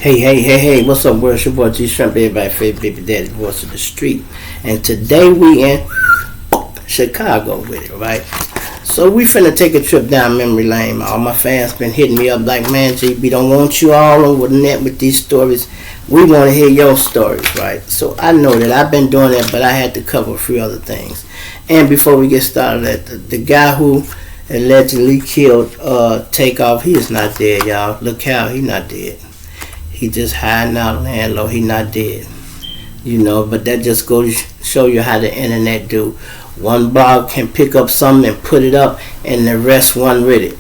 Hey, what's up, world? It's your boy G Shrimp, everybody's favorite baby daddy, voice of the street. And today we in Chicago with it, right? So we finna take a trip down memory lane. All my fans been hitting me up like, man, GB, don't want you all over the net with these stories. We want to hear your stories, right? So I know that I've been doing that, but I had to cover a few other things. And before we get started, the guy who allegedly killed Takeoff, he is not dead, y'all. Look how he not dead. He just hiding out land low. He not dead. You know, but that just goes to show you how the internet do. One blog can pick up something and put it up, and the rest run with it.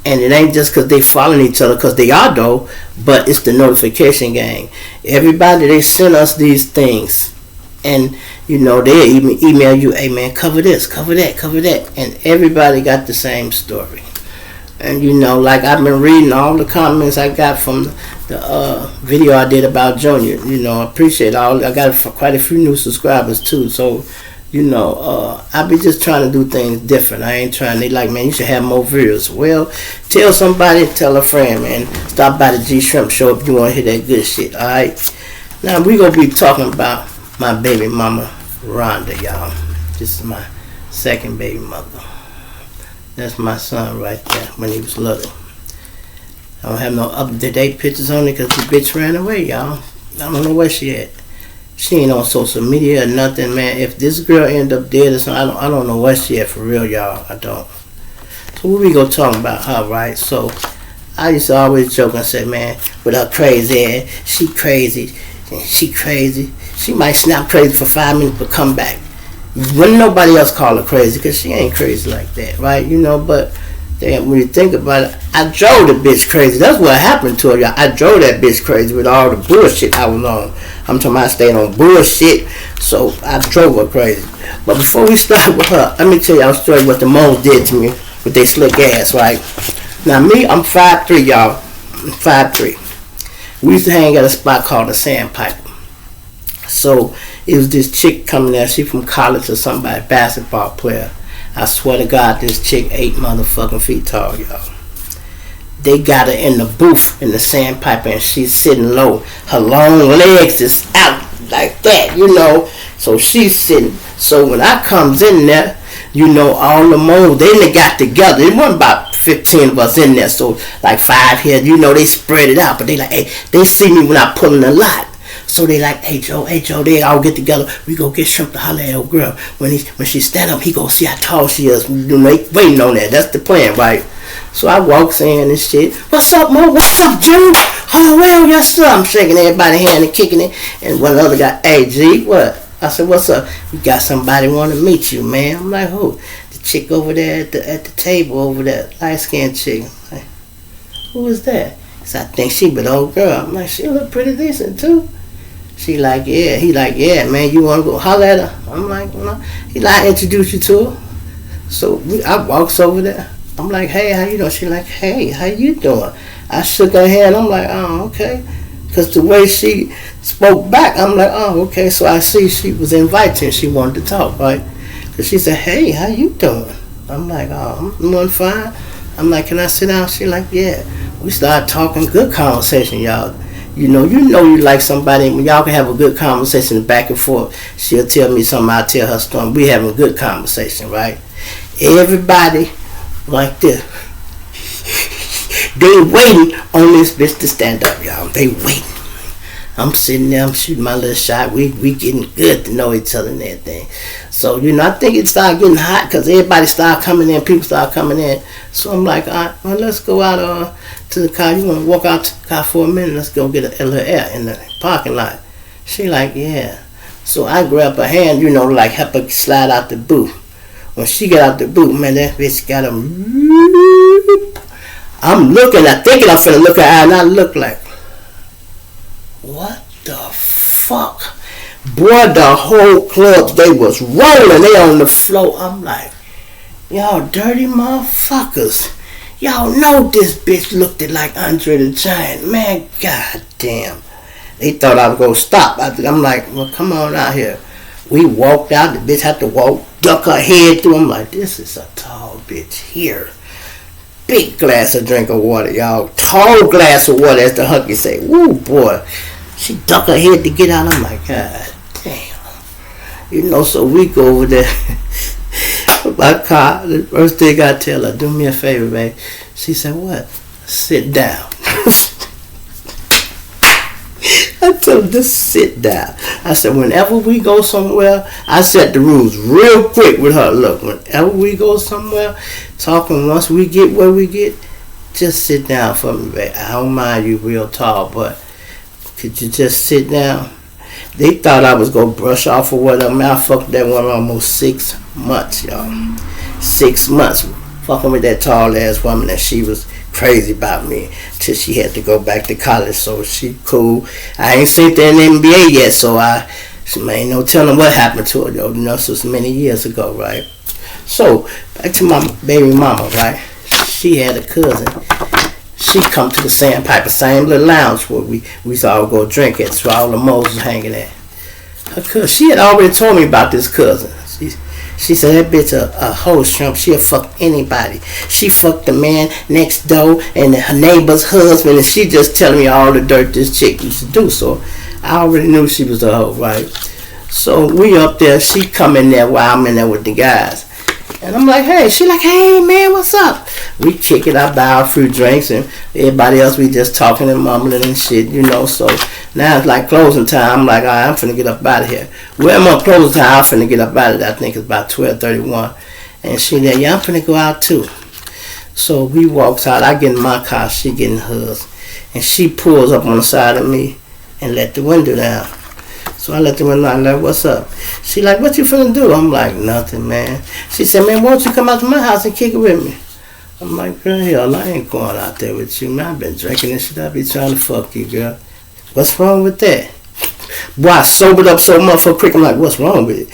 And it ain't just because they following each other, because they are though, but it's the notification gang. Everybody, they send us these things. And, you know, they even email you, hey man, cover this, cover that, cover that. And everybody got the same story. And, you know, like I've been reading all the comments I got from the video I did about Junior. You know, I appreciate all. I got quite a few new subscribers too. So, you know, I be just trying to do things different. I ain't trying. They like, man, you should have more views. Well, tell somebody, tell a friend, man. Stop by the G Shrimp show if you want to hear that good shit. All right. Now we gonna be talking about my baby mama, Rhonda, y'all. This is my second baby mother. That's my son right there when he was little. I don't have no up-to-date pictures on it because the bitch ran away, y'all. I don't know where she at. She ain't on social media or nothing, man. If this girl end up dead or something, I don't know where she at for real, y'all. I don't. So what we gonna talk about her, right? So I used to always joke and say, man, with her crazy ass, she crazy. She crazy. She might snap crazy for 5 minutes but come back. Wouldn't nobody else call her crazy because she ain't crazy like that, right? You know, but damn, when you think about it, I drove the bitch crazy. That's what happened to her, y'all. I drove that bitch crazy with all the bullshit I was on. I'm talking about staying on bullshit, so I drove her crazy. But before we start with her, let me tell y'all a story what the moles did to me with their slick ass, right? Now me, I'm 5'3", y'all. I'm 5'3". We used to hang at a spot called the Sandpiper. So it was this chick coming there. She from college or somebody, basketball player. I swear to God, this chick 8 motherfucking feet tall, y'all. They got her in the booth in the Sandpiper, and she's sitting low. Her long legs is out like that, you know. So she's sitting. So when I comes in there, you know, all the moles, they got together. It wasn't about 15 of us in there, so like 5 here, you know, they spread it out. But they like, hey, they see me when I pull in the lot. So they like, hey Joe, they all get together. We go get Shrimp to holler at old girl. When she stand up, he go see how tall she is. You know, they waiting on that. That's the plan, right? So I walks in and shit. What's up, Mo? What's up, Joe? Oh, well, yes, sir. I'm shaking everybody's hand and kicking it. And one other guy, hey, G, what? I said, what's up? We got somebody want to meet you, man. I'm like, who? The chick over there at the table over there, light-skinned chick. I'm like, who is that? So I think she but old girl. I'm like, she look pretty decent, too. She like, yeah. He like, yeah, man, you want to go holler at her? I'm like, no. He like, introduce you to her. So I walks over there. I'm like, hey, how you doing? She like, hey, how you doing? I shook her hand. I'm like, oh, okay. Because the way she spoke back, I'm like, oh, okay. So I see she was inviting. She wanted to talk, right? Because she said, hey, how you doing? I'm like, oh, I'm doing fine. I'm like, can I sit down? She like, yeah. We started talking. Good conversation, y'all. You know you like somebody. When y'all can have a good conversation back and forth, she'll tell me something, I'll tell her story. We having a good conversation, right? Everybody like this. They waiting on this bitch to stand up, y'all. They waiting. I'm sitting there, I'm shooting my little shot. We getting good to know each other and everything. So, you know, I think it started getting hot because everybody started coming in, people started coming in. So I'm like, all right, well, let's go out to the car. You want to walk out to the car for a minute? Let's go get a little air in the parking lot. She like, yeah. So I grab her hand, you know, like help her slide out the booth. When she got out the booth, man, that bitch got a... I'm looking, I thinking I'm finna look at her, and I look like, what the fuck? Boy, the whole club, they was rolling. They on the floor. I'm like, y'all dirty motherfuckers. Y'all know this bitch looked like Andre the Giant. Man, goddamn. They thought I was going to stop. I'm like, well, come on out here. We walked out. The bitch had to walk, duck her head through. I'm like, this is a tall bitch here. big glass of drink of water, y'all. Tall glass of water, as the hunky say. Woo, boy. She duck her head to get out. I'm like, God damn. You know, so we go over there. My car, the first thing I tell her, do me a favor, babe. She said, what? Sit down. I told her, just sit down. I said, whenever we go somewhere, I set the rules real quick with her. Look, whenever we go somewhere, talking, once we get where we get, just sit down for me, babe. I don't mind you real tall, but could you just sit down? They thought I was going to brush off or whatever. I fucked that one almost 6 months, y'all. 6 months fucking with that tall ass woman, and she was crazy about me till she had to go back to college. So she cool. I ain't seen her in the NBA yet, so ain't no telling what happened to her, though. You know, this was many years ago, right? So back to my baby mama, right? She had a cousin. She come to the Sandpiper, same little lounge where we all go drink at. So all the Moses hanging at. Her cousin, she had already told me about this cousin. She said that bitch a hoe shrimp. She'll fuck anybody. She fucked the man next door and her neighbor's husband, and she just telling me all the dirt this chick used to do. So I already knew she was a hoe, right? So we up there. She come in there while I'm in there with the guys. And I'm like, hey. She like, hey, man, what's up? We kick it. I buy a few drinks, and everybody else, we just talking and mumbling and shit, you know. So now it's like closing time. I'm like, all right, I'm finna get up out of here. Well, I'm on closing time. I'm finna get up out of there. I think it's about 12:31. And she there, yeah, I'm finna go out too. So we walks out. I get in my car. She get in hers. And she pulls up on the side of me and let the window down. So I let the window down. I'm like, what's up? She like, what you finna do? I'm like, nothing, man. She said, man, why don't you come out to my house and kick it with me? I'm like, girl, hell, I ain't going out there with you, man. I've been drinking and shit. I be trying to fuck you, girl. What's wrong with that? Boy, I sobered up so motherfucking quick. I'm like, what's wrong with it?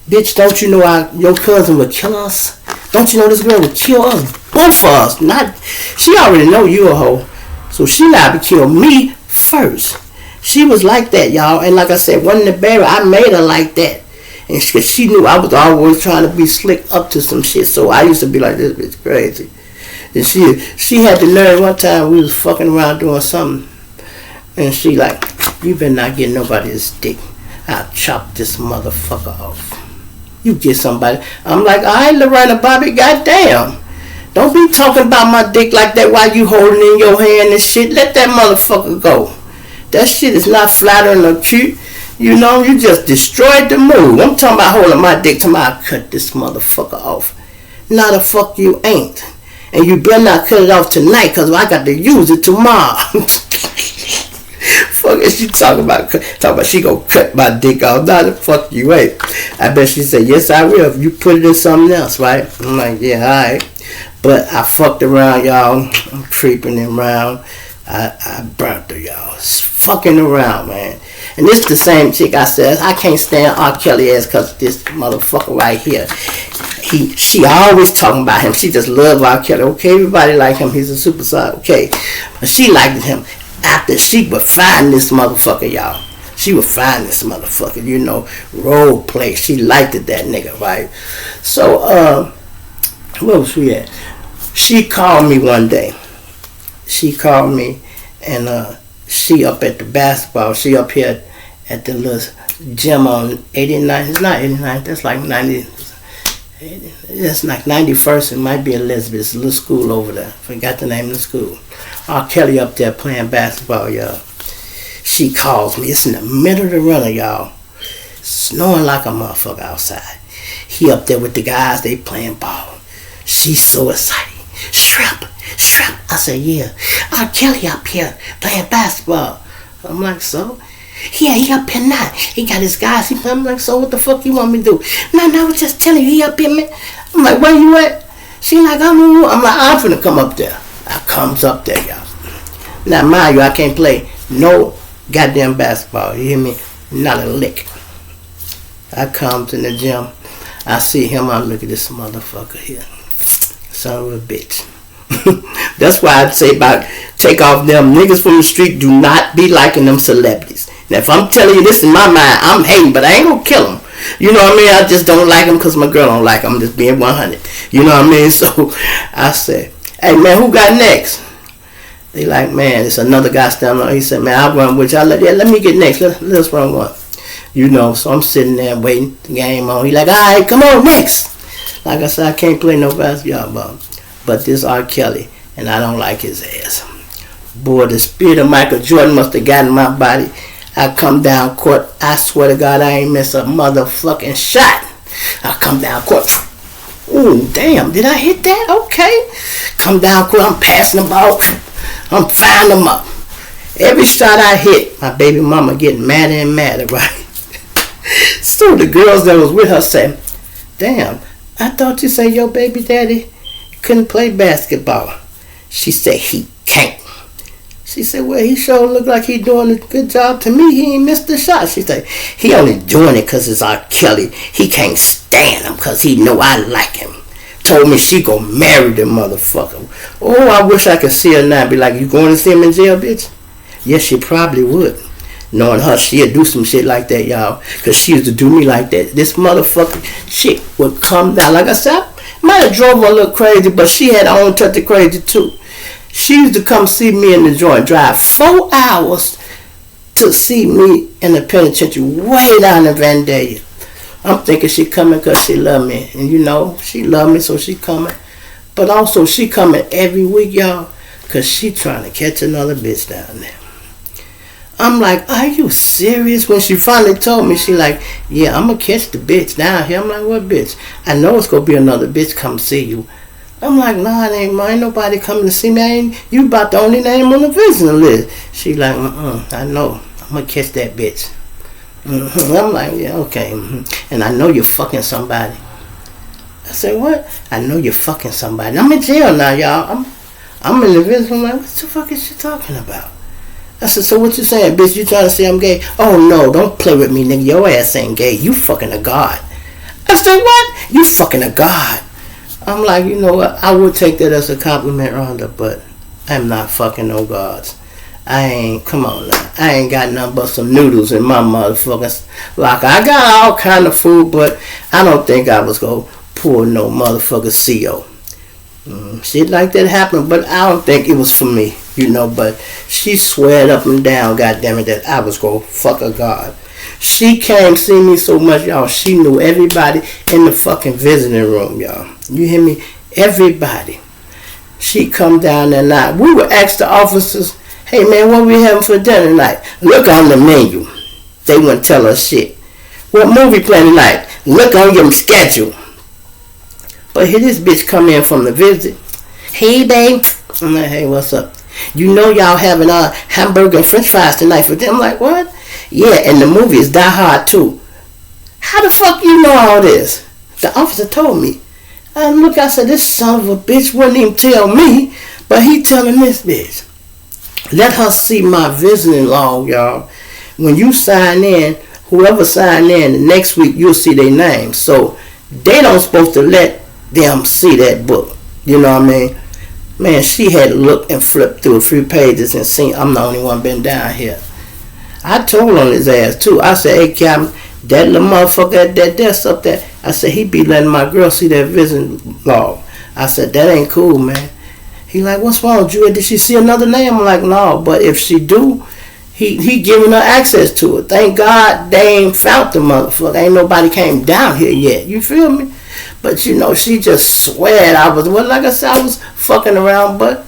Bitch, don't you know your cousin would kill us? Don't you know this girl would kill us? Both of us. Not, she already know you a hoe. So she liable to kill me first. She was like that, y'all. And like I said, wasn't the barrier. I made her like that. And she knew I was always trying to be slick up to some shit. So I used to be like, this bitch crazy. And she had to learn one time we was fucking around doing something. And she like, you better not get nobody's dick. I'll chop this motherfucker off. You get somebody. I'm like, all right, Lorena Bobby, goddamn. Don't be talking about my dick like that while you holding it in your hand and shit. Let that motherfucker go. That shit is not flattering or cute. You know, you just destroyed the mood. I'm talking about holding my dick till I cut this motherfucker off. Not the fuck you ain't. And you better not cut it off tonight, because I got to use it tomorrow. Fuck is she talking about? Talking about she gonna cut my dick off. Nah, the fuck you ain't. I bet she said, yes, I will. If you put it in something else, right? I'm like, yeah, all right. But I fucked around, y'all. I'm creeping around. I burnt her, y'all. Fucking around, man. And this the same chick I said, I can't stand R. Kelly ass because this motherfucker right here. She always talking about him. She just love R. Kelly. Okay, everybody like him. He's a superstar. Okay. But she liked him after she would find this motherfucker, y'all. She would find this motherfucker, you know, role play. She liked it, that nigga, right? So, where was we at? She called me one day. She called me, and she up at the basketball. She up here at the little gym on 89. It's not 89. That's like 90. That's like 91st. It might be Elizabeth's little school over there. Forgot the name of the school. R. Kelly up there playing basketball, y'all. She calls me. It's in the middle of the runner, y'all. Snowing like a motherfucker outside. He up there with the guys. They playing ball. She's so excited. Shrimp. I said, yeah. R. Kelly up here playing basketball. I'm like, so? Yeah, he up here now. He got his guys. I'm like, so what the fuck you want me to do? No, I was just telling you, he up here, man. I'm like, where you at? She like, I'm like, I'm finna come up there. I comes up there, y'all. Now, mind you, I can't play no goddamn basketball. You hear me? Not a lick. I comes in the gym. I see him. I look at this motherfucker here. Son of a bitch. That's why I'd say about take off them niggas from the street. Do not be liking them celebrities. Now, if I'm telling you this in my mind, I'm hating, but I ain't gonna kill them. You know what I mean? I just don't like them because my girl don't like them. I'm just being 100. You know what I mean? So I said, Hey, man, who got next? They like, man, it's another guy standing on. He said, man, I'll run with you. Let me get next. Let's run one. You know, so I'm sitting there waiting, the game on. He like, all right, come on, next. Like I said, I can't play no basketball, but this R. Kelly, and I don't like his ass. Boy, the spirit of Michael Jordan must have gotten my body. I come down court, I swear to God, I ain't miss a motherfucking shot. I come down court. Ooh, damn, did I hit that? Okay. Come down court, I'm passing the ball. I'm firing them up. Every shot I hit, my baby mama getting madder and madder, right? So the girls that was with her said, damn, I thought you said your baby daddy couldn't play basketball. She said, he can't. She said, well, he sure look like he doing a good job to me. He ain't missed the shot. She said, he only doing it because it's R. Kelly. He can't stand him because he know I like him. Told me she gonna marry the motherfucker. Oh, I wish I could see her now and be like, you going to see him in jail, bitch? Yes, she probably would. Knowing her, she'd do some shit like that, y'all. Because she used to do me like that. This motherfucking shit would come down. Like I said, I might have drove her a little crazy, but she had her own touch of crazy too. She used to come see me in the joint, drive 4 hours to see me in the penitentiary way down in Vandalia. I'm thinking she coming because she love me. And you know, she love me, so she coming. But also, she coming every week, y'all, because she trying to catch another bitch down there. I'm like, are you serious? When she finally told me, she like, yeah, I'm going to catch the bitch down here. I'm like, what bitch? I know it's going to be another bitch come see you. I'm like, nah, it ain't mine. Nobody coming to see me. You about the only name on the visiting list. She like, I know. I'm going to catch that bitch. I'm like, yeah, okay. And I know you're fucking somebody. I said, what? I know you're fucking somebody. I'm in jail now, y'all. I'm in the visiting. I'm like, what the fuck is she talking about? I said, so what you saying, bitch? You trying to say I'm gay? Oh, no, don't play with me, nigga. Your ass ain't gay. You fucking a god. I said, what? You fucking a god. I'm like, you know what? I would take that as a compliment, Rhonda, but I'm not fucking no gods. Come on now. I ain't got nothing but some noodles in my motherfucking locker. I got all kind of food, but I don't think I was going to pull no motherfucking CO. Shit like that happened, but I don't think it was for me, you know, but she sweared up and down, goddammit, that I was going to fuck a god. She came see me so much, y'all, she knew everybody in the fucking visiting room, y'all. You hear me? Everybody. She come down that night. We would ask the officers, hey man, what we having for dinner tonight? Look on the menu. They wouldn't tell us shit. What movie playing tonight? Look on your schedule. But here this bitch come in from the visit. Hey, babe. I'm like, hey, what's up? You know y'all having hamburger and french fries tonight for dinner. I'm like, what? Yeah, and the movie is Die Hard too. How the fuck you know all this? The officer told me. And look, I said, this son of a bitch wouldn't even tell me, but he telling this bitch. Let her see my visiting log, y'all. When you sign in, whoever sign in, the next week you'll see their name. So they don't supposed to let them see that book. You know what I mean? Man, she had looked and flipped through a few pages and seen I'm the only one been down here. I told on his ass too. I said, hey Captain, that little motherfucker at that desk up there, I said, he be letting my girl see that visiting log. I said, that ain't cool, man. He like, what's wrong, Juliet? Did she see another name? I'm like, no, but if she do, he giving her access to it. Thank God they ain't found the motherfucker. Ain't nobody came down here yet. You feel me? But you know, she just sweared I was, well, like I said, I was fucking around, but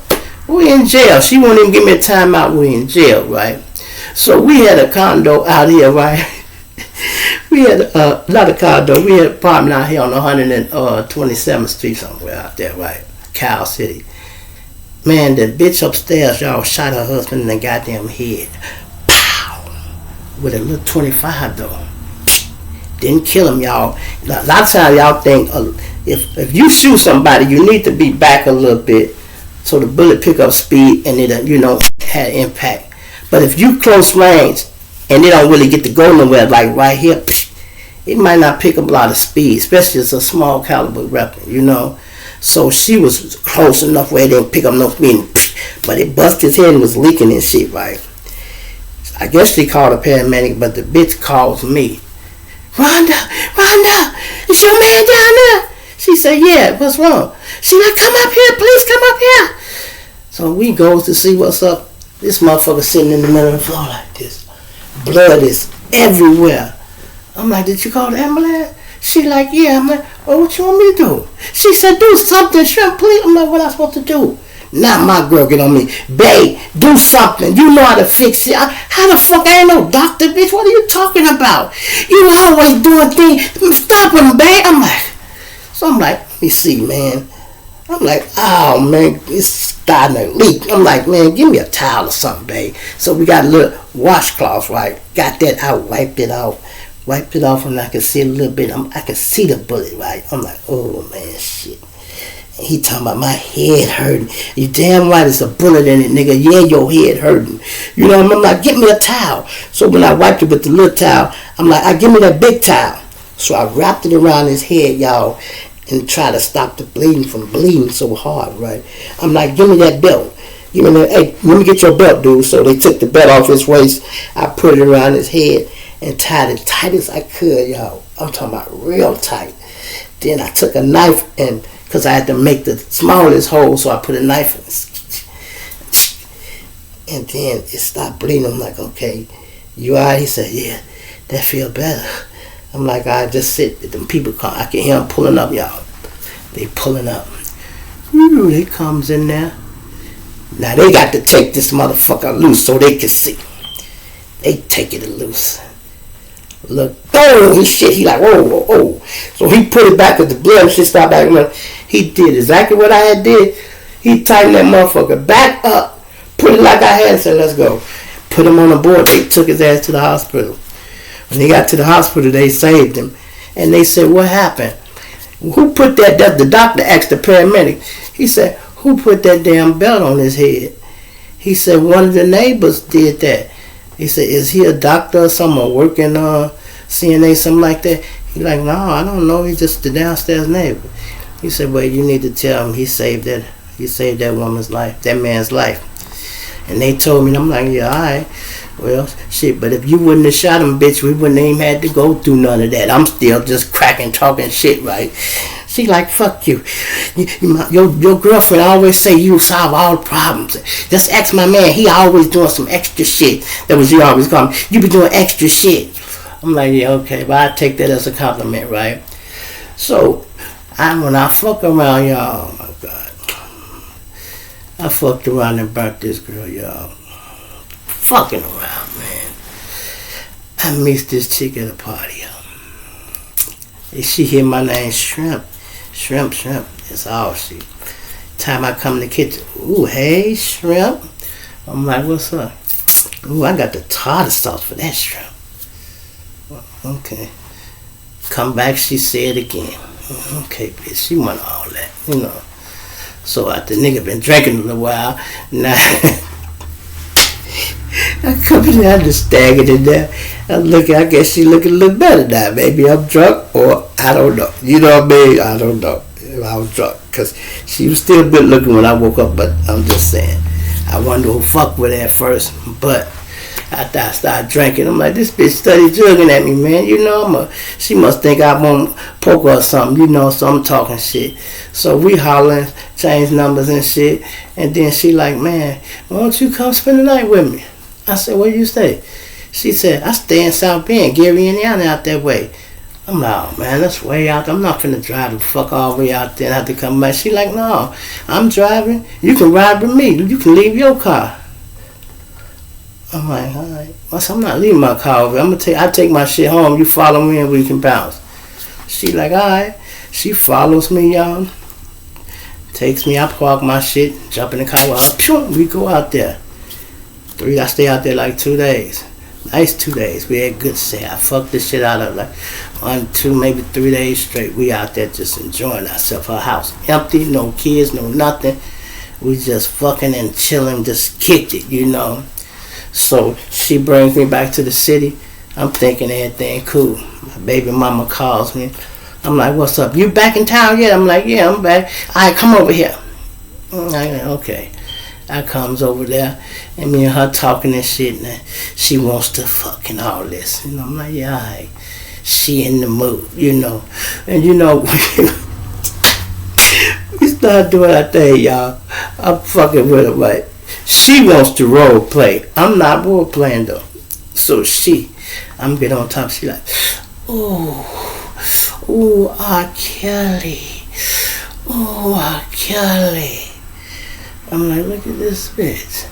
we in jail. She won't even give me a timeout. We in jail, right? So we had a condo out here, right? We had not a condo. We had an apartment out here on 127th Street somewhere out there, right? Cal City. Man, the bitch upstairs, y'all, shot her husband in the goddamn head. Pow! With a little 25 though. Didn't kill him, y'all. A lot of times y'all think if you shoot somebody, you need to be back a little bit so the bullet pick up speed and it, you know, had impact. But if you close range and they don't really get to go nowhere, like right here, it might not pick up a lot of speed, especially as a small caliber weapon, you know. So she was close enough where it didn't pick up no speed, but it busted his head and was leaking and shit, right? I guess she called a paramedic, but the bitch calls me. Rhonda, is your man down there? She said, yeah, what's wrong? She like, come up here, please come up here. So we goes to see what's up. This motherfucker sitting in the middle of the floor like this. Blood is everywhere. I'm like, did you call the ambulance? She like, yeah. I'm like, well, what you want me to do? She said, do something, Shrimp, please. I'm like, what am I supposed to do? Now my girl get on me. Babe, do something. You know how to fix it. How the fuck I ain't no doctor, bitch? What are you talking about? You always doing things. Stop him, babe. So I'm like, let me see, man. I'm like, oh, man, it's starting to leak. I'm like, man, give me a towel or something, babe. So we got a little washcloth, right? Got that out, wiped it off. Wiped it off, and I could see a little bit. I could see the bullet, right? I'm like, oh, man, shit. And he talking about my head hurting. You damn right it's a bullet in it, nigga. Yeah, your head hurting. You know, I'm like, get me a towel. So when I wiped it with the little towel, I'm like, give me that big towel. So I wrapped it around his head, y'all, and try to stop the bleeding from bleeding so hard, right? I'm like, give me that belt. Give me that, hey, let me get your belt, dude. So they took the belt off his waist. I put it around his head and tied it tight as I could, y'all. I'm talking about real tight. Then I took a knife, and because I had to make the smallest hole, so I put a knife in. And then it stopped bleeding. I'm like, okay, you all right? He said, yeah, that feel better. I'm like, I just sit. Them people come. I can hear them pulling up, y'all. They pulling up. Ooh, they comes in there. Now they got to take this motherfucker loose so they can see. They take it loose. Look, oh, he like, whoa, whoa, whoa. So he put it back with the blood and shit stopped back. He did exactly what I had did. He tightened that motherfucker back up, put it like I had, and said, let's go. Put him on the board. They took his ass to the hospital. When he got to the hospital, they saved him. And they said, what happened? Who put that? The doctor asked the paramedic. He said, who put that damn belt on his head? He said, one of the neighbors did that. He said, is he a doctor or something, or working CNA, something like that? He like, no, I don't know. He's just the downstairs neighbor. He said, well, you need to tell him he saved that woman's life, that man's life. And they told me, and I'm like, yeah, all right. Well, shit, but if you wouldn't have shot him, bitch, we wouldn't even had to go through none of that. I'm still just cracking, talking shit, right? She like, fuck you. Your girlfriend always say you solve all the problems. Just ask my man. He always doing some extra shit. That was you always call me. You be doing extra shit. I'm like, yeah, okay, but I take that as a compliment, right? So, when I fuck around, y'all, oh my God. I fucked around and burnt this girl, y'all. Fucking around, man. I missed this chick at a party, y'all. And she hear my name, Shrimp. Shrimp. That's all she. Time I come in the kitchen, ooh, hey, Shrimp. I'm like, what's up? Ooh, I got the tartar sauce for that shrimp. Okay. Come back, she said again. Okay, bitch, she want all that, you know. So after nigga been drinking a little while, now I come in there, I just staggered in there. I guess she looking a little better now. Maybe I'm drunk, or I don't know. You know what I mean? I don't know if I was drunk, because she was still good looking when I woke up, but I'm just saying. I wonder who fucked with her at first, but after I started drinking, I'm like, this bitch study jugging at me, man. You know, she must think I won't poke her or something, you know, so I'm talking shit. So we hollering, change numbers and shit, and then she like, man, why don't you come spend the night with me? I said, where you stay? She said, I stay in South Bend, Gary, Indiana, out that way. I'm like, oh man, that's way out there. I'm not finna drive the fuck all the way out there and have to come back. She like, no, I'm driving. You can ride with me. You can leave your car. I'm like, all right. I said, I'm not leaving my car over. I take my shit home. You follow me and we can bounce. She like, all right. She follows me, y'all. Takes me, I park my shit, jump in the car with her. We go out there. I stay out there like 2 days. Nice 2 days. We had good sex. I fucked this shit out of like 1, 2, maybe 3 days straight. We out there just enjoying ourselves. Her house empty, no kids, no nothing. We just fucking and chilling, just kicked it, you know. So she brings me back to the city. I'm thinking everything cool. My baby mama calls me. I'm like, what's up? You back in town yet? I'm like, yeah, I'm back. All right, come over here. Okay. I comes over there, and me and her talking and shit, and she wants to fucking all this. You know, I'm like, yeah, all right. She in the mood, you know. And you know, we start doing that thing, y'all. I'm fucking with her, right? She wants to role play. I'm not role playing though. So I'm getting on top. She like, ooh, R. Kelly. Ooh, R. Kelly. I'm like, look at this bitch.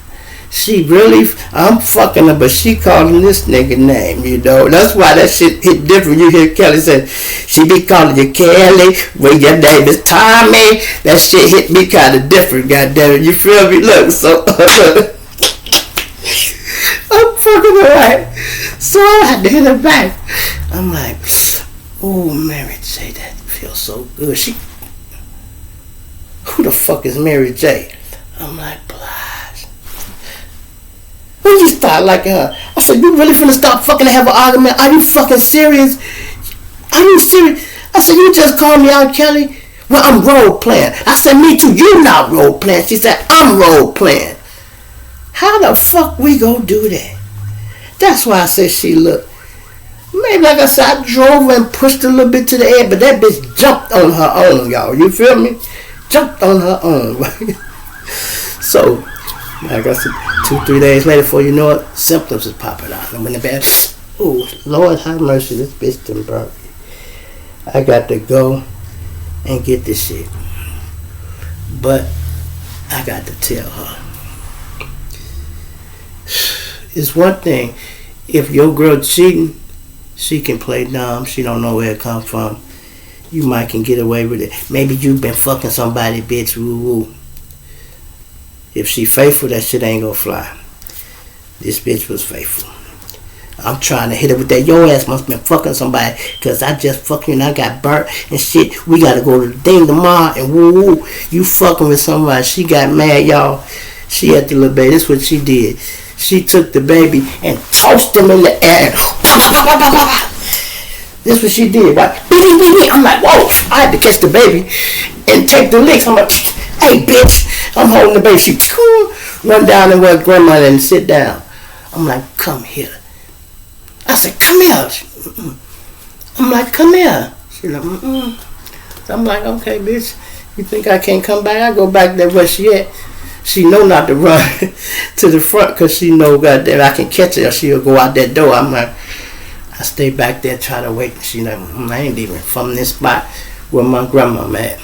She really, I'm fucking her, but she calling this nigga name, you know. That's why that shit hit different. You hear Kelly say, she be calling you Kelly when your name is Tommy. That shit hit me kind of different, goddammit. You feel me? Look, so, I'm fucking her right. So I had to hit her back. I'm like, oh, Mary J, that feels so good. Who the fuck is Mary J? I'm like, Blige. When you start liking her, I said, you really finna stop fucking have an argument? Are you fucking serious? Are you serious? I said, you just called me out, Kelly? Well, I'm role playing. I said, me too. You not role playing. She said, I'm role playing. How the fuck we gonna do that? That's why I said she looked. Maybe like I said, I drove her and pushed her a little bit to the edge, but that bitch jumped on her own, y'all. You feel me? Jumped on her own. So, like I said, 2-3 days later, before you know it, symptoms is popping out. I'm in the bed. Oh, Lord have mercy, this bitch done burnt me. I got to go and get this shit. But I got to tell her. It's one thing, if your girl cheating, she can play dumb, she don't know where it come from. You might can get away with it. Maybe you been fucking somebody, bitch, woo-woo. If she faithful, that shit ain't gonna fly. This bitch was faithful. I'm trying to hit her with that. Your ass must been fucking somebody, cause I just fucking and I got burnt and shit. We gotta go to the thing tomorrow and woo-woo. You fucking with somebody. She got mad, y'all. She had the little baby. This is what she did. She took the baby and tossed him in the air. This is what she did, right? I'm like, whoa. I had to catch the baby and take the licks. I'm like, hey, bitch. I'm holding the baby. She run down and where grandma and sit down. I'm like, come here. I said, come here. I'm like, come here. She like, So I'm like, okay, bitch. You think I can't come back? I go back there where she at. She know not to run to the front because she know goddamn I can catch her or she'll go out that door. I'm like, I stay back there try to wait. She like, I ain't even from this spot where my grandma at.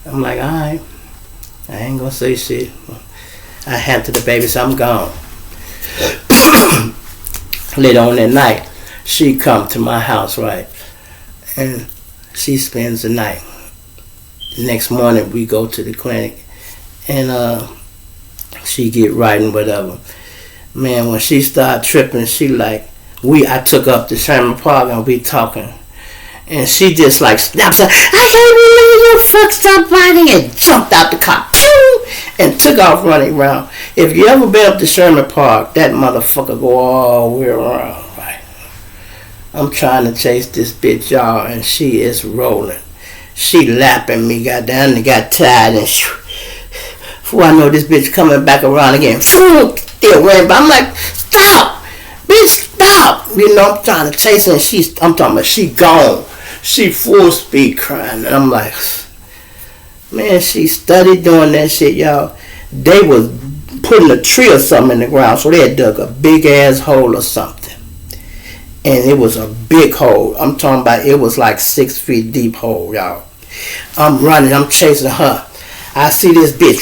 I'm like, all right. I ain't gonna say shit. I handed the baby, so I'm gone. Later on that night, she come to my house, right? And she spends the night. The next morning, we go to the clinic. And she get right and whatever. Man, when she started tripping, she like, I took up to Sherman Park and we talking. And she just like snaps her, I can't believe you fucked somebody, and jumped out the car. And took off running around. If you ever been up to Sherman Park, that motherfucker go all the way around, right? I'm trying to chase this bitch, y'all, and she is rolling. She lapping me, got down and got tired, and before I know this bitch coming back around again, still ran, but I'm like, stop, bitch, stop. You know, I'm trying to chase her, and I'm talking about she gone. She full speed crying, and I'm like, man, she studied doing that shit, y'all. They was putting a tree or something in the ground, so they had dug a big ass hole or something. And it was a big hole. I'm talking about it was like 6 feet deep hole, y'all. I'm running, I'm chasing her. I see this bitch,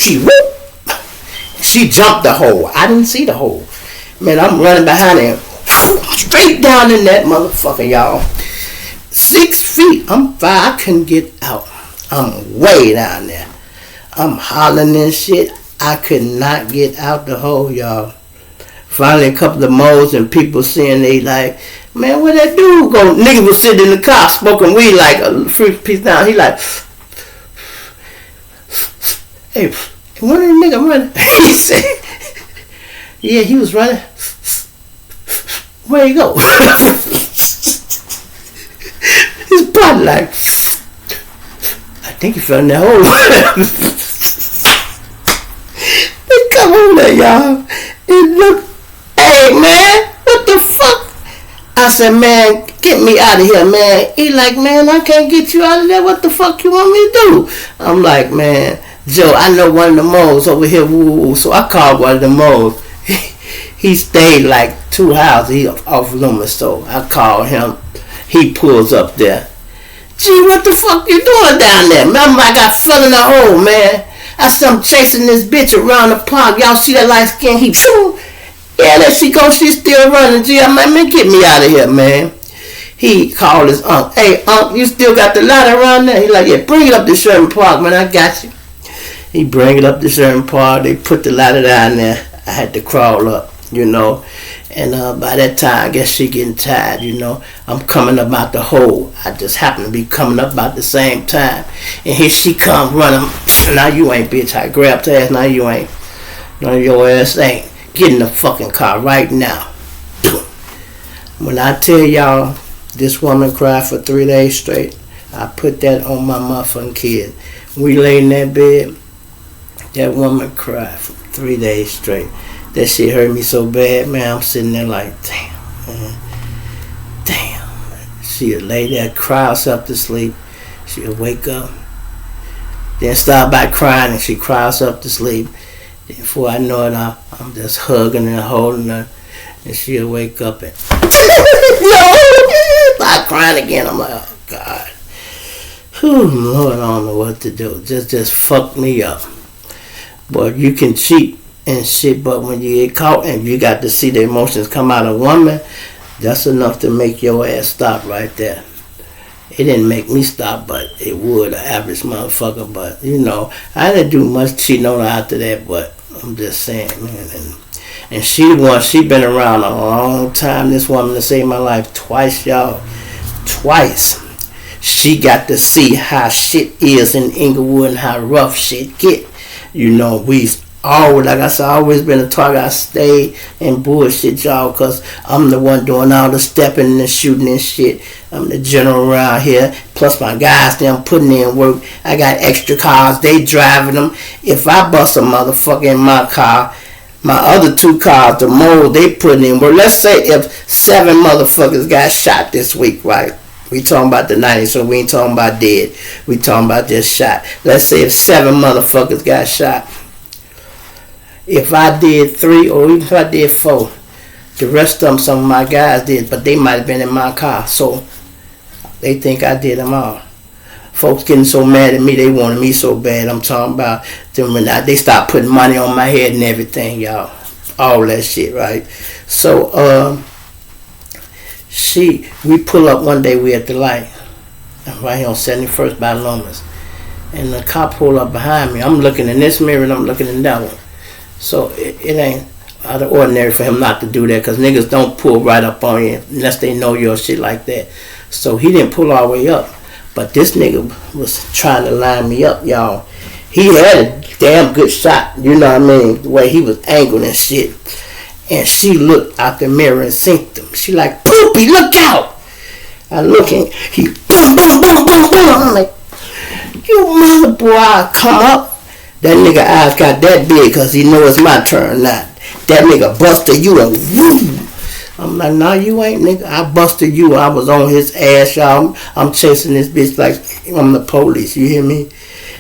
she jumped the hole. I didn't see the hole. Man, I'm running behind her, straight down in that motherfucker, y'all. 6 feet, I'm 5, I couldn't get out. I'm way down there. I'm hollering and shit. I could not get out the hole, y'all. Finally, a couple of moles and people seeing, they like, man, where that dude go? Nigga was sitting in the car smoking weed like a fruit piece down. He like, hey, when did the nigga run? He said, yeah, he was running. Where he go? His body like, I think he fell in that hole. They come over there, y'all, and look, hey, man, what the fuck? I said, man, get me out of here, man. He like, man, I can't get you out of there. What the fuck you want me to do? I'm like, man, Joe, I know one of the moles over here. Woo. So I called one of the moles. He stayed like 2 houses. He off Loomis, so I called him. He pulls up there. Gee, what the fuck you doing down there? Remember, I got fell in the hole, man. I said, I'm chasing this bitch around the park. Y'all see that light skin? He, shoo. Yeah, there she goes. She's still running. Gee, I'm like, man, get me out of here, man. He called his uncle. Hey, uncle, you still got the light around there? He like, yeah, bring it up to Sherman Park, man. I got you. He bring it up to Sherman Park. They put the ladder down there. I had to crawl up, you know. And by that time, I guess she getting tired, you know. I'm coming up out the hole. I just happen to be coming up about the same time. And here she come running. Now you ain't, bitch. I grabbed her ass. Now you ain't. No, your ass ain't. Get in the fucking car right now. When I tell y'all, this woman cried for 3 days straight, I put that on my motherfucking kid. We lay in that bed. That woman cried for 3 days straight. That shit hurt me so bad, man. I'm sitting there like, damn, man. Damn. She'll lay there, cry herself to sleep. She'll wake up. Then start by crying, and she cries herself to sleep. Then before I know it, I'm just hugging and holding her. And she'll wake up and start crying again. I'm like, oh, God. Whew, Lord, I don't know what to do. Just fuck me up. Boy, you can cheat and shit, but when you get caught and you got to see the emotions come out of a woman, that's enough to make your ass stop right there. It didn't make me stop, but it would, an average motherfucker. But, you know, I didn't do much cheating on her after that, but I'm just saying, man. And she been around a long time, this woman, to save my life twice, y'all. Twice. She got to see how shit is in Inglewood and how rough shit get. You know, we always, like I said, always been a target. I stay and bullshit y'all because I'm the one doing all the stepping and the shooting and shit. I'm the general around here. Plus my guys, them putting in work. I got extra cars. They driving them. If I bust a motherfucker in my car, my other 2 cars, the mold, they putting in work. Let's say if 7 motherfuckers got shot this week, right? We talking about the 90s, so we ain't talking about dead. We talking about just shot. Let's say if 7 motherfuckers got shot. If I did 3 or even if I did 4, the rest of them, some of my guys did, but they might have been in my car. So they think I did them all. Folks getting so mad at me, they wanted me so bad. I'm talking about them when they start putting money on my head and everything, y'all. All that shit, right? So, we pull up one day, we at the light. Right here on 71st by Lomas. And the cop pulled up behind me. I'm looking in this mirror and I'm looking in that one. So it ain't out of ordinary for him not to do that, because niggas don't pull right up on you unless they know your shit like that. So he didn't pull all the way up. But this nigga was trying to line me up, y'all. He had a damn good shot, you know what I mean? The way he was angled and shit. And she looked out the mirror and synced him. She like, Poopy, look out! I look and he boom, boom, boom, boom, boom. I'm like, you mother boy, I come up. That nigga eyes got that big because he know it's my turn now. That nigga busted you and woo! I'm like, nah, you ain't, nigga. I busted you. I was on his ass, y'all. I'm chasing this bitch like I'm the police. You hear me?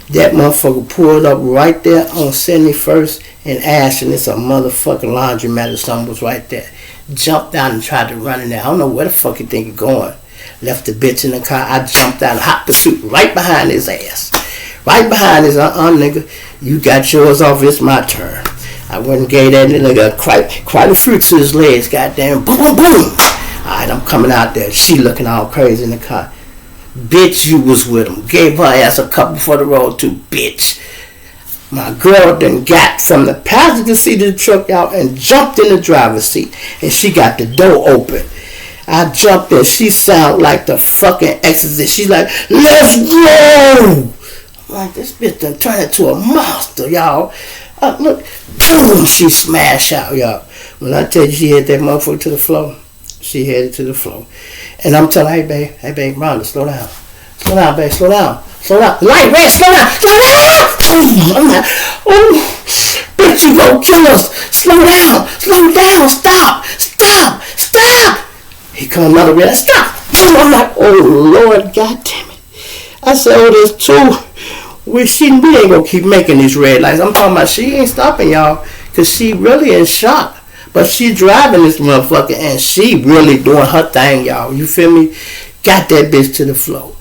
That motherfucker pulled up right there on 71st and Ashton. It's a motherfucking laundromat or something was right there. Jumped down and tried to run in there. I don't know where the fuck you think you're going. Left the bitch in the car. I jumped down and hot pursuit right behind his ass. Right behind his nigga. You got yours off. It's my turn. I went and gave that nigga quite a fruit to his legs. Goddamn. Boom, boom, boom. Alright, I'm coming out there. She looking all crazy in the car. Bitch, you was with him. Gave her ass a couple for the road too, bitch. My girl then got from the passenger seat of the truck out and jumped in the driver's seat. And she got the door open. I jumped in. She sounded like the fucking exorcist. She's like, let's go! I'm like, this bitch done turned into a monster, y'all. Look, boom, she smashed out, y'all. When I tell you she hit that motherfucker to the floor, she headed to the floor. And I'm telling her, hey, babe, Rhonda, slow down. Slow down, babe, slow down. Slow down. Light red, slow down. Slow down. I'm like, oh, bitch, you gonna kill us. Slow down. Slow down. Stop. Stop. Stop. He come another red. Stop. I'm like, oh Lord, God damn it. I said, oh, there's two. We ain't gonna keep making these red lights. I'm talking about she ain't stopping, y'all, because she really in shock. But she driving this motherfucker and she really doing her thing, y'all. You feel me? Got that bitch to the floor.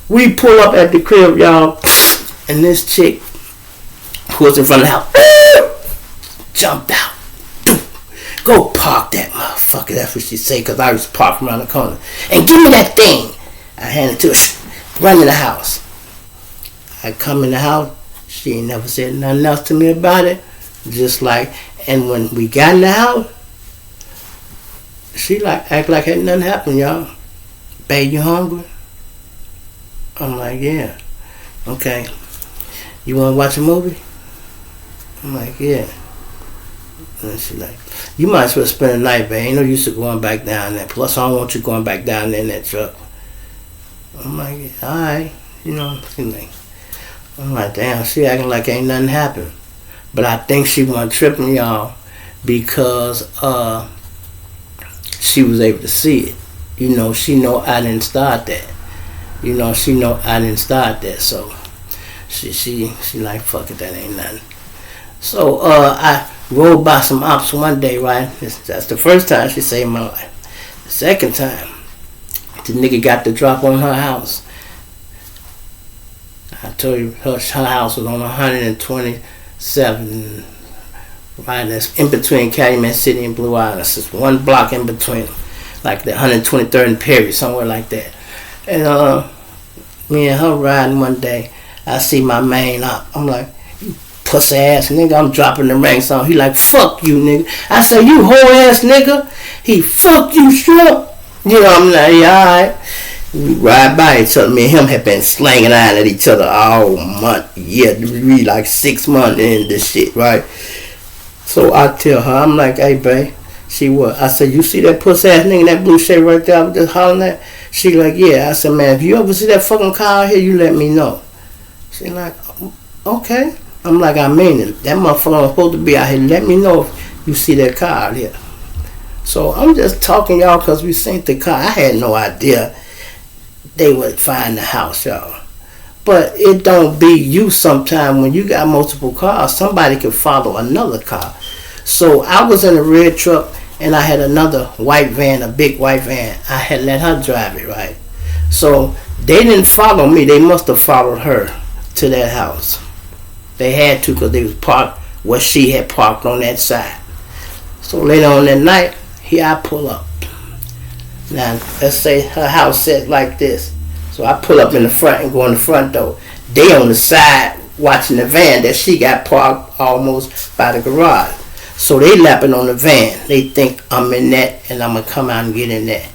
We pull up at the crib, y'all, and this chick who was in front of the house jumped out. Go park that motherfucker. That's what she said, because I was parked around the corner. And give me that thing. I handed it to her. Run in the house. I come in the house. She ain't never said nothing else to me about it. Just like, and when we got in the house, she like act like had nothing happened, y'all. Babe, you hungry? I'm like, yeah. Okay. You want to watch a movie? I'm like, yeah. And she like, you might as well spend the night, babe. Ain't no use of going back down there. Plus, I don't want you going back down there in that truck. I'm like, yeah, all right. You know, I'm like, damn, she acting like ain't nothing happened. But I think she wasn't tripping, y'all, because she was able to see it. You know, she know I didn't start that. You know, she know I didn't start that. So she like, fuck it, that ain't nothing. So I rode by some ops one day, right? That's the first time she saved my life. The second time, the nigga got the drop on her house. I told you her house was on 127, right? That's in between Calumet City and Blue Island. It's just one block in between, like the 123rd and Perry, somewhere like that. And me and her riding one day. I see my main op. I'm like, you pussy ass nigga. I'm dropping the ranks on. He like, fuck you, nigga. I say, you whole ass nigga. He fuck you, strong. You know, I'm like, yeah, alright. We ride by each other. Me and him have been slanging iron at each other all month. Yeah, we like 6 months in this shit, right? So I tell her, I'm like, hey, babe. She what? I said, you see that pussy ass nigga in that blue shirt right there I was just hollering at? She like, yeah. I said, man, if you ever see that fucking car out here, you let me know. She like, okay. I'm like, I mean it. That motherfucker was supposed to be out here. Let me know if you see that car out here. So I'm just talking, y'all, because we seen the car. I had no idea they would find the house, y'all. But it don't be you sometime when you got multiple cars. Somebody can follow another car. So I was in a red truck and I had another white van, a big white van. I had let her drive it, right? So they didn't follow me. They must have followed her to that house. They had to, because they was parked where she had parked on that side. So later on that night, here I pull up. Now, let's say her house set like this. So I pull up in the front and go in the front door. They on the side watching the van that she got parked almost by the garage. So they lapping on the van. They think I'm in that and I'm going to come out and get in there.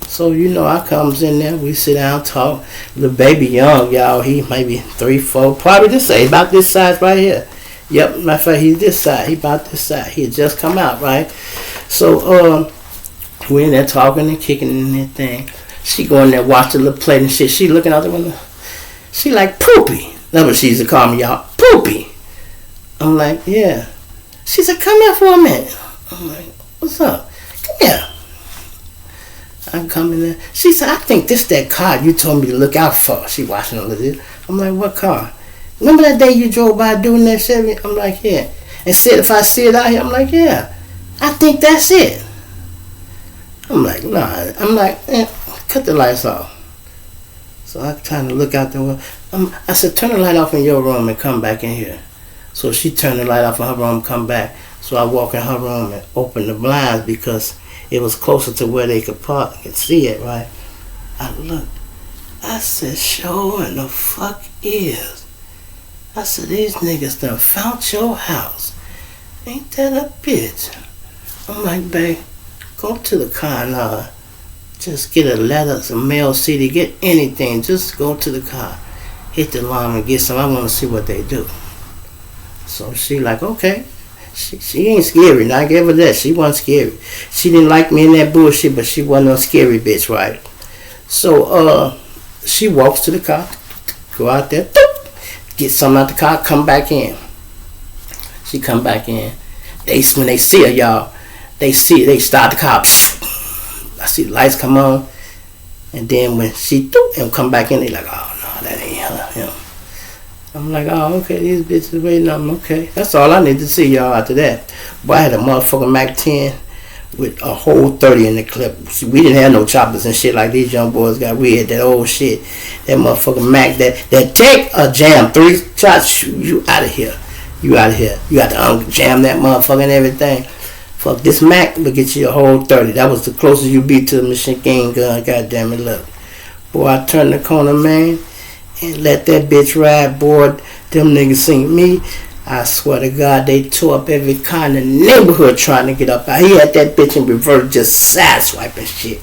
So, you know, I comes in there. We sit down, talk. The baby young, y'all. He maybe 3, 4, probably this size, about this size right here. Yep, matter of fact, he's this side. He about this side. He had just come out, right? So, we in there talking and kicking in that thing. She go in there, watch the little plate and shit. She looking out the window. She like, Poopy. That's what she used to call me, y'all. Poopy. I'm like, yeah. She said, come here for a minute. I'm like, what's up? Come here. I come in there. She said, I think this that car you told me to look out for. She watching all of this. I'm like, what car? Remember that day you drove by doing that shit? I'm like, yeah. And said if I see it out here, I'm like, yeah. I think that's it. I'm like, nah. I'm like, cut the lights off. So I'm trying to look out the window. I said, turn the light off in your room and come back in here. So she turned the light off in her room and come back. So I walk in her room and open the blinds because it was closer to where they could park and see it, right? I looked. I said, sure in the fuck is. I said, these niggas done found your house. Ain't that a bitch? I'm like, babe, go to the car and just get a letter, some mail CD, get anything. Just go to the car, hit the alarm and get some. I want to see what they do. So she like, okay. She ain't scary. Now I gave her that. She wasn't scary. She didn't like me in that bullshit, but she wasn't no scary bitch, right? So she walks to the car, go out there, get something out the car, come back in. She come back in. When they see her, y'all, they start the car. I see the lights come on. And then when she do and come back in, they like, oh no, that ain't him. I'm like, oh, okay, these bitches waiting on me. Okay, that's all I need to see, y'all. After that, boy, I had a motherfucking Mac 10 with a whole 30 in the clip. See, we didn't have no choppers and shit like these young boys got. We had that old shit, that motherfucking Mac that take a jam 3 shots, you out of here. You out of here. You got to jam that motherfucker and everything. Fuck, this Mac will get you a whole 30. That was the closest you be to the machine gun. God damn it, look. Boy, I turned the corner, man, and let that bitch ride. Boy, them niggas seen me. I swear to God, they tore up every car in the neighborhood trying to get up. He had that bitch in reverse, just side swiping shit.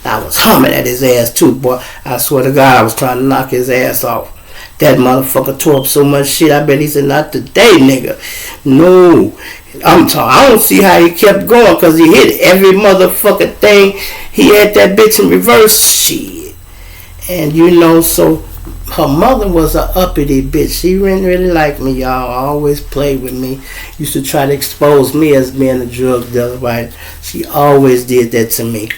I was humming at his ass too, boy. I swear to God, I was trying to knock his ass off. That motherfucker tore up so much shit. I bet he said, not today, nigga. No. I don't see how he kept going, because he hit every motherfucking thing. He had that bitch in reverse. Shit. And you know, so her mother was a uppity bitch. She didn't really like me, y'all. Always played with me. Used to try to expose me as being a drug dealer, right? She always did that to me.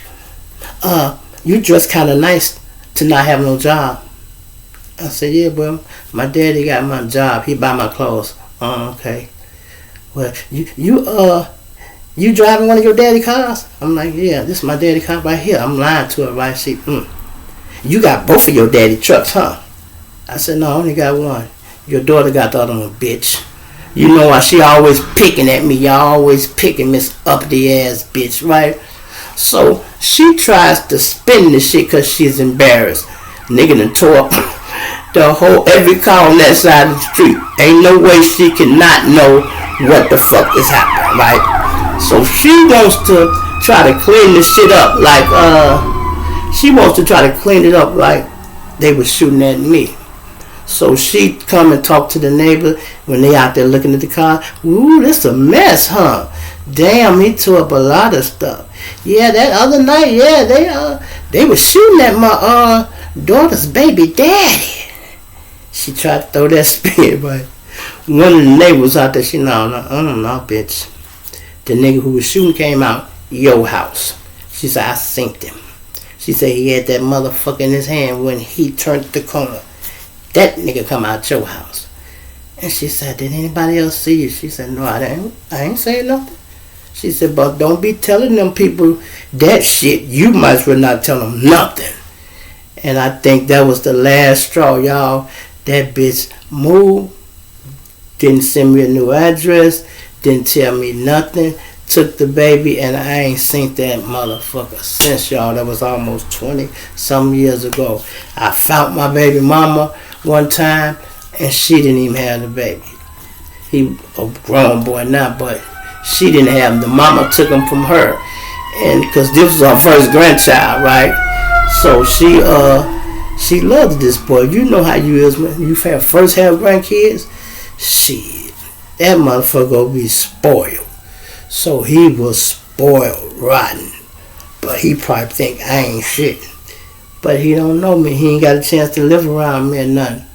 You dress kind of nice to not have no job. I said, yeah, well, my daddy got my job. He buy my clothes. Okay. Well, you driving one of your daddy cars? I'm like, yeah, this is my daddy car right here. I'm lying to her, right? She, you got both of your daddy trucks, huh? I said, no, I only got one. Your daughter got the other one, bitch. You know why she always picking at me. Y'all always picking Miss uppity ass bitch, right? So she tries to spin the shit because she's embarrassed. Nigga done tore up every car on that side of the street. Ain't no way she cannot know what the fuck is happening, right? So she wants to try to clean the shit up like they were shooting at me. So she come and talk to the neighbor when they out there looking at the car. Ooh, this a mess, huh? Damn, he tore up a lot of stuff. Yeah, that other night, yeah, they were shooting at my daughter's baby daddy. She tried to throw that spin, but one of the neighbors out there, no, bitch. The nigga who was shooting came out your house. She said, I synced him. She said he had that motherfucker in his hand when he turned the corner. That nigga come out your house. And she said, did anybody else see you? She said, no, I ain't saying nothing. She said, but don't be telling them people that shit. You might as well not tell them nothing. And I think that was the last straw, y'all. That bitch moved, didn't send me a new address, didn't tell me nothing, took the baby, and I ain't seen that motherfucker since, y'all. That was almost 20-some years ago. I found my baby mama one time, and she didn't even have the baby. He a grown boy now, but she didn't have him. The mama took him from her, and because this was her first grandchild, right? So she loves this boy. You know how you is when you first have grandkids. Shit, that motherfucker gonna be spoiled. So he was spoiled rotten. But he probably think I ain't shit. But he don't know me. He ain't got a chance to live around me or nothing.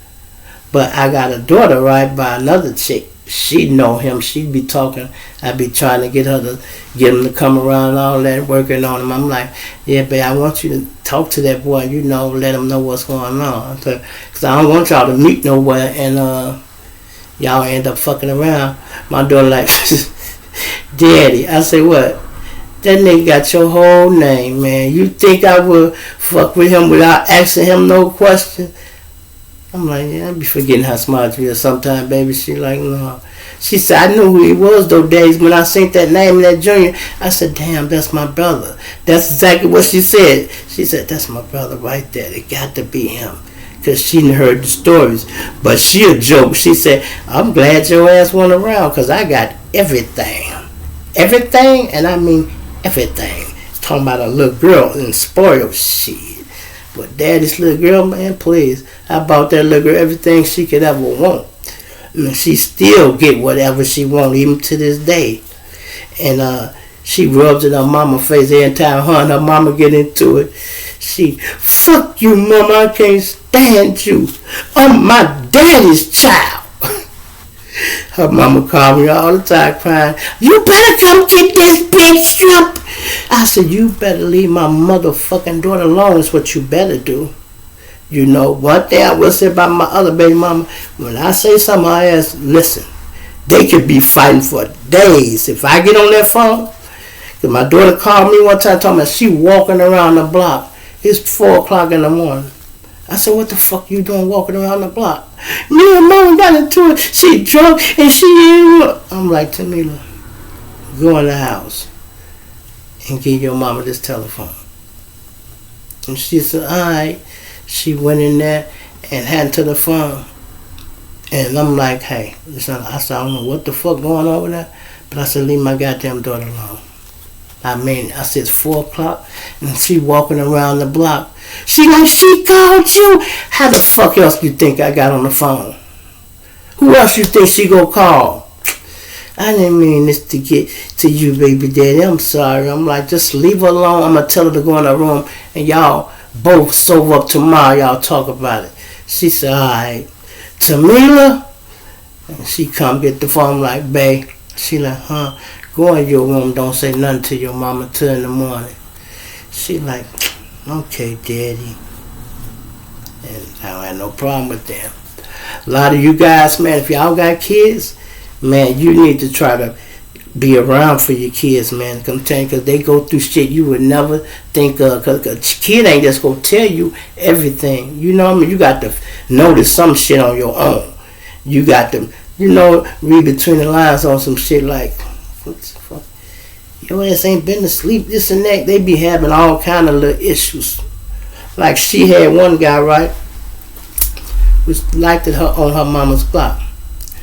But I got a daughter, right, by another chick. She know him. She'd be talking. I'd be trying to get him to come around and all that, working on him. I'm like, yeah, babe, I want you to talk to that boy, let him know what's going on. Because I don't want y'all to meet nowhere and y'all end up fucking around. My daughter like, Daddy. I say, what? That nigga got your whole name, man. You think I would fuck with him without asking him no question? I'm like, yeah, I be forgetting how smart you is sometimes, baby. She like, no. She said, I knew who he was those days when I seen that name in that junior. I said, damn, that's my brother. That's exactly what she said. She said, that's my brother right there. It got to be him. Because she didn't heard the stories. But she a joke. She said, I'm glad your ass went around because I got everything. Everything, and I mean everything. Talking about a little girl and spoiled shit. But daddy's little girl, man, please. I bought that little girl everything she could ever want. And she still get whatever she want, even to this day. And she rubs it on mama's face every time her and her mama get into it. She, fuck you, mama, I can't stand you. I'm my daddy's child. Her mama called me all the time crying, you better come get this big shrimp. I said, you better leave my motherfucking daughter alone is what you better do. You know, one thing I will say about my other baby mama, when I say something, I ask, listen, they could be fighting for days. If I get on that phone, because my daughter called me one time talking about she walking around the block. It's 4 o'clock in the morning. I said, what the fuck you doing walking around the block? Me and mama got into it. She drunk and she ain't. I'm like, Tamila, go in the house and give your mama this telephone. And she said, alright. She went in there and handed to the phone. And I'm like, hey, listen, I said, I don't know what the fuck going on over there, but I said, leave my goddamn daughter alone. I mean, I said, it's 4 o'clock, and she walking around the block. She like, she called you. How the fuck else you think I got on the phone? Who else you think she gonna call? I didn't mean this to get to you, baby daddy. I'm sorry. I'm like, just leave her alone. I'm gonna tell her to go in her room, and y'all both sober up tomorrow. Y'all talk about it. She said, all right. Tamila? And she come get the phone. I'm like, babe. She like, huh? Go in your room, don't say nothing to your mama till in the morning. She like, okay, daddy. And I don't have no problem with them. A lot of you guys, man, if y'all got kids, man, you need to try to be around for your kids, man. I'm telling you, because they go through shit you would never think of. Because a kid ain't just going to tell you everything. You know what I mean? You got to notice some shit on your own. You got to, you know, read between the lines on some shit like, what the fuck? Your ass ain't been to sleep, this and that. They be having all kind of little issues. Like she had one guy, right, which liked it her on her mama's block.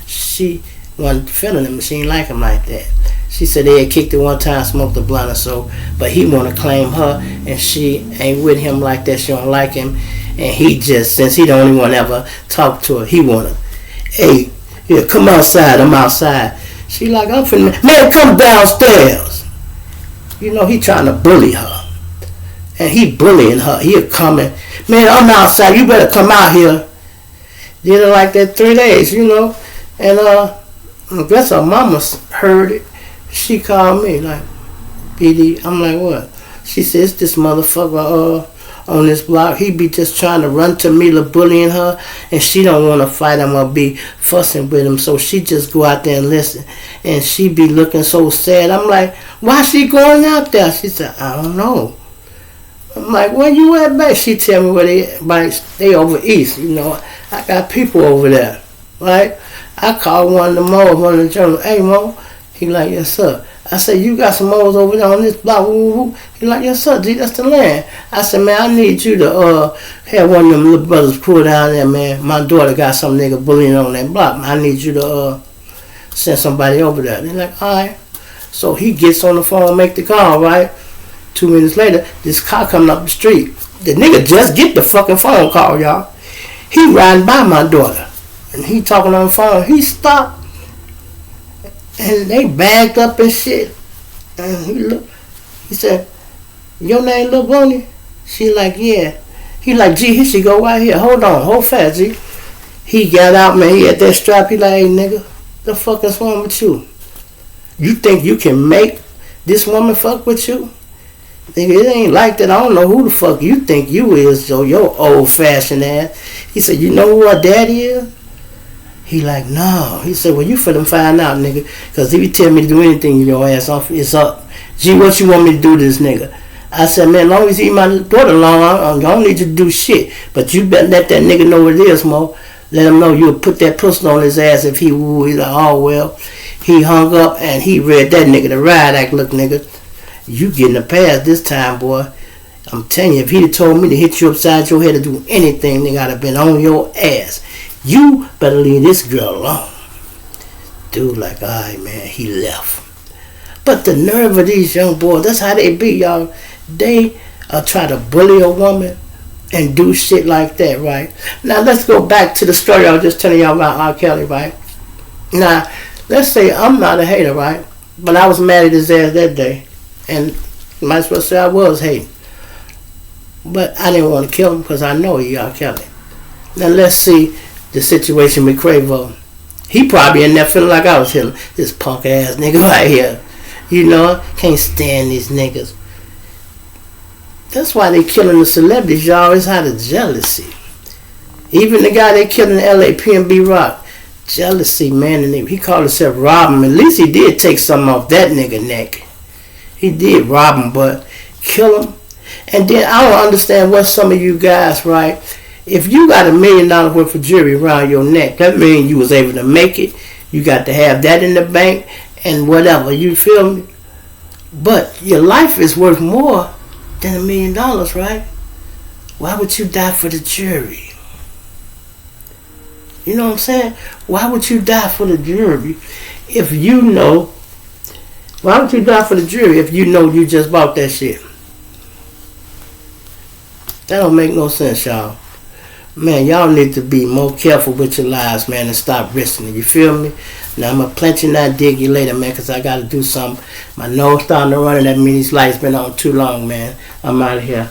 She wasn't feeling him. She ain't like him like that. She said they had kicked it one time, smoked a blunt or so, but he want to claim her, and she ain't with him like that. She don't like him, and he just, since he the only one ever talk to her, he want to, hey, here, come outside. I'm outside. She like, I'm finna, man, come downstairs. You know, he trying to bully her. And he bullying her. He coming, man, I'm outside. You better come out here. Did it like that 3 days, you know. And I guess her mama heard it. She called me like, PD. I'm like, what? She says, this motherfucker on this block, he be just trying to run to Mila, bullying her, and she don't want to fight him or be fussing with him, so she just go out there and listen, and she be looking so sad. I'm like, why she going out there? She said, I don't know. I'm like, where you at, babe? She tell me where they over east, you know. I got people over there, right? I called one of the Mo's, one of the journalists, hey, Mo. He like, yes, sir. I said, you got some Mo's over there on this block. He like, yes, sir, G, that's the land. I said, man, I need you to have one of them little brothers pull down there, man. My daughter got some nigga bullying on that block. I need you to send somebody over there. They're like, all right. So he gets on the phone and make the call, right? 2 minutes later, this car coming up the street. The nigga just get the fucking phone call, y'all. He riding by my daughter. And he talking on the phone. He stopped. And they bagged up and shit. And he looked. He said, your name Lil Boney? She like, yeah. He like, gee, here she go right here. Hold on, hold fast, G. He got out, man. He had that strap. He like, hey, nigga, the fuck is wrong with you? You think you can make this woman fuck with you? Nigga, it ain't like that. I don't know who the fuck you think you is, so your old-fashioned ass. He said, you know who her daddy is? He like, no. He said, well, you finna find out, nigga. Because if you tell me to do anything, your ass off, it's up. Gee, what you want me to do to this nigga? I said, man, as long as he my daughter along, I don't need you to do shit. But you better let that nigga know what it is, Mo. Let him know you'll put that pistol on his ass if he woo. He's like, oh, well. He hung up and he read that nigga the riot act. Look, nigga, you getting a pass this time, boy. I'm telling you, if he'd have told me to hit you upside your head to do anything, nigga, I'd have been on your ass. You better leave this girl alone. Dude like, all right, man, he left. But the nerve of these young boys, that's how they be, y'all. They try to bully a woman and do shit like that, right? Now, let's go back to the story I was just telling y'all about R. Kelly, right? Now, let's say I'm not a hater, right? But I was mad at his ass that day. And might as well say I was hating. But I didn't want to kill him because I know he R. Kelly. Now, let's see the situation with Quavo. He probably in there feeling like I was hitting this punk ass nigga right here. You know, can't stand these niggas. That's why they killing the celebrities, y'all. It's out of jealousy. Even the guy they killed in L.A., PNB Rock. Jealousy, man. And he called himself rob him. At least he did take something off that nigga neck. He did rob him, but kill him. And then I don't understand what some of you guys, right? If you got $1 million worth of jewelry around your neck, that means you was able to make it. You got to have that in the bank and whatever. You feel me? But your life is worth more than $1 million, right? Why would you die for the jewelry? You know what I'm saying? Why would you die for the jewelry if you know? Why would you die for the jewelry if you know you just bought that shit? That don't make no sense, y'all. Man, y'all need to be more careful with your lives, man, and stop risking it. You feel me? Now, I'm going to plant you, not dig you later, man, because I got to do something. My nose starting to run, and that means these lights been on too long, man. I'm out of here.